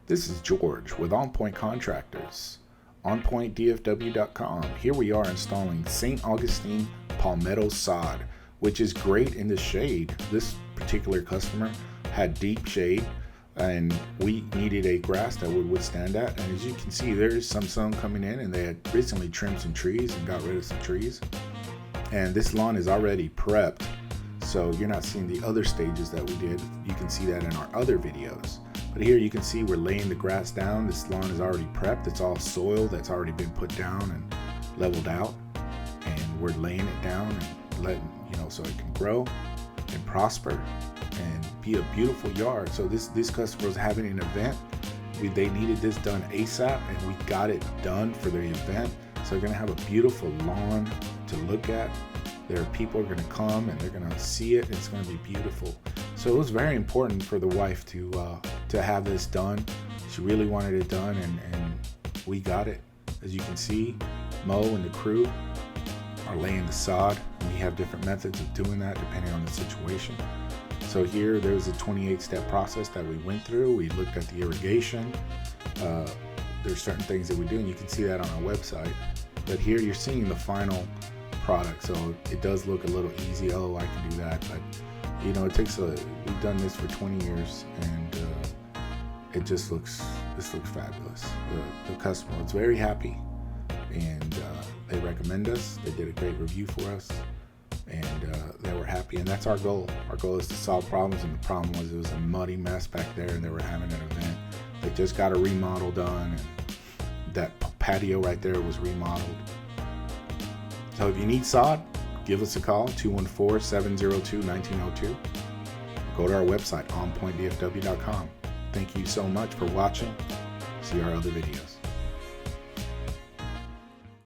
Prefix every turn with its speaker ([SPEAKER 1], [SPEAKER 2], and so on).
[SPEAKER 1] This is George with On Point Contractors, onpointdfw.com. Here we are installing St. Augustine Palmetto SOD, which is great in the shade. This particular customer had deep shade and we needed a grass that would withstand that. And as you can see, there is some sun coming in, and they had recently trimmed some trees and got rid of some trees. And this lawn is already prepped, so you're not seeing the other stages that we did. You can see that in our other videos. But here you can see we're laying the grass down. This lawn is already prepped. It's all soil that's already been put down and leveled out. And we're laying it down and letting, so it can grow and prosper and be a beautiful yard. So this customer was having an event. They needed this done ASAP, and we got it done for the event. So they're gonna have a beautiful lawn to look at. There are people are gonna come and they're gonna see it, and it's gonna be beautiful. So it was very important for the wife to have this done. She really wanted it done, and we got it. As you can see, Mo and the crew are laying the sod. We have different methods of doing that depending on the situation. So here, there's a 28-step process that we went through. We looked at the irrigation. There's certain things that we do, and you can see that on our website. But here you're seeing the final product. So it does look a little easy. Oh, I can do that. But it takes we've done this for 20 years, and this looks fabulous. The customer was very happy, and they recommend us. They did a great review for us, and they were happy. And that's our goal. Our goal is to solve problems, and the problem was it was a muddy mess back there, and they were having an event. They just got a remodel done, and that patio right there was remodeled. So if you need sod, give us a call, 214-702-1902. Go to our website, onpointdfw.com. Thank you so much for watching. See our other videos.